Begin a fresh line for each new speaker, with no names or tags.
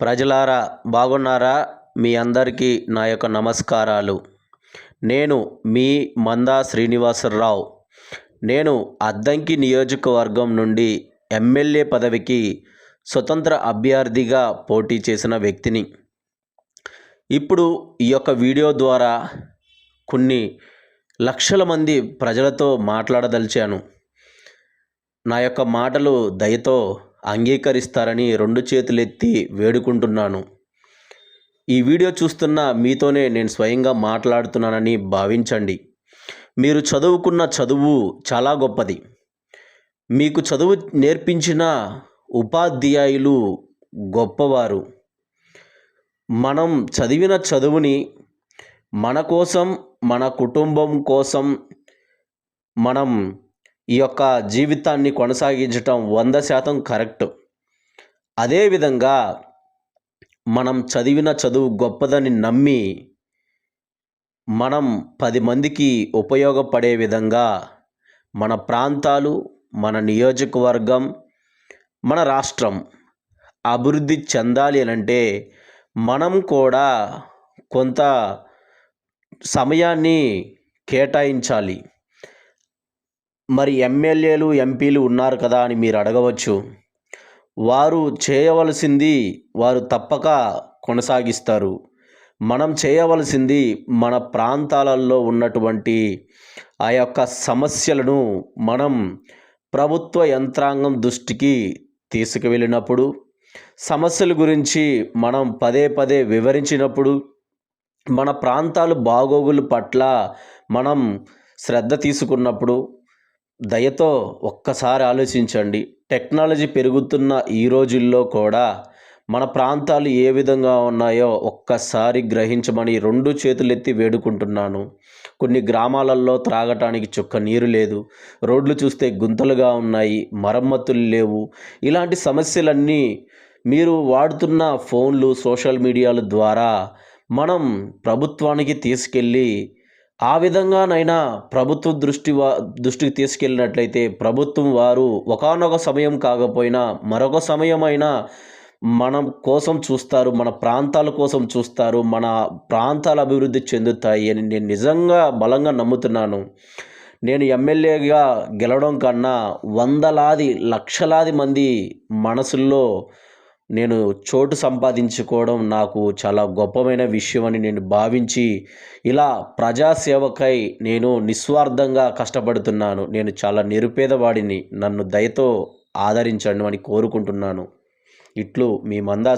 ప్రజలారా బాగున్నారా? మీ అందరికీ నా యొక్క నమస్కారాలు. నేను మీ మందా శ్రీనివాసరావు. నేను అద్దంకి నియోజకవర్గం నుండి ఎమ్మెల్యే పదవికి స్వతంత్ర అభ్యర్థిగా పోటీ చేసిన వ్యక్తిని. ఇప్పుడు ఈ యొక్క వీడియో ద్వారా కొన్ని లక్షల మంది ప్రజలతో మాట్లాడదలిచాను. నా యొక్క మాటలు దయతో అంగీకరిస్తారని రెండు చేతులెత్తి వేడుకుంటున్నాను. ఈ వీడియో చూస్తున్న మీతోనే నేను స్వయంగా మాట్లాడుతున్నానని భావించండి. మీరు చదువుకున్న చదువు చాలా గొప్పది. మీకు చదువు నేర్పించిన ఉపాధ్యాయులు గొప్పవారు. మనం చదివిన చదువుని మన కోసం, మన కుటుంబం కోసం మనం ఈ యొక్క జీవితాన్ని కొనసాగించటం 100% కరెక్ట్. అదేవిధంగా మనం చదివిన చదువు గొప్పదని నమ్మి మనం 10 మందికి ఉపయోగపడే విధంగా మన ప్రాంతాలు, మన నియోజకవర్గం, మన రాష్ట్రం అభివృద్ధి చెందాలి అనంటే మనం కూడా కొంత సమయాన్ని కేటాయించాలి. మరి ఎమ్మెల్యేలు, ఎంపీలు ఉన్నారు కదా అని మీరు అడగవచ్చు. వారు చేయవలసింది వారు తప్పక కొనసాగిస్తారు. మనం చేయవలసింది మన ప్రాంతాలలో ఉన్నటువంటి ఆ యొక్క సమస్యలను మనం ప్రభుత్వ యంత్రాంగం దృష్టికి తీసుకువెళ్ళినప్పుడు, సమస్యల గురించి మనం పదే పదే వివరించినప్పుడు, మన ప్రాంతాలు బాగోగుల పట్ల మనం శ్రద్ధ తీసుకున్నప్పుడు, దయతో ఒక్కసారి ఆలోచించండి. టెక్నాలజీ పెరుగుతున్న ఈ రోజుల్లో కూడా మన ప్రాంతాలు ఏ విధంగా ఉన్నాయో ఒక్కసారి గ్రహించమని రెండు చేతులెత్తి వేడుకుంటున్నాను. కొన్ని గ్రామాలలో త్రాగటానికి చుక్క నీరు లేదు. రోడ్లు చూస్తే గుంతలుగా ఉన్నాయి. మరమ్మతులు లేవు. ఇలాంటి సమస్యలన్నీ మీరు వాడుతున్న ఫోన్లు, సోషల్ మీడియాల ద్వారా మనం ప్రభుత్వానికి తీసుకెళ్ళి ఆ విధంగానైనా ప్రభుత్వ దృష్టికి తీసుకెళ్ళినట్లయితే ప్రభుత్వం వారు ఒకానొక సమయం కాకపోయినా మరొక సమయమైనా మనం కోసం చూస్తారు, మన ప్రాంతాల కోసం చూస్తారు, మన ప్రాంతాల అభివృద్ధి చెందుతాయి అని నేను నిజంగా బలంగా నమ్ముతున్నాను. నేను ఎమ్మెల్యేగా గెలవడం కన్నా వందలాది, లక్షలాది మంది మనసుల్లో నేను చోటు సంపాదించుకోవడం నాకు చాలా గొప్పమైన విషయం అని నేను భావించి ఇలా ప్రజాసేవకై నేను నిస్వార్థంగా కష్టపడుతున్నాను. నేను చాలా నిరుపేదవాడిని. నన్ను దయతో ఆదరించండి అని కోరుకుంటున్నాను. ఇట్లు మీ మందా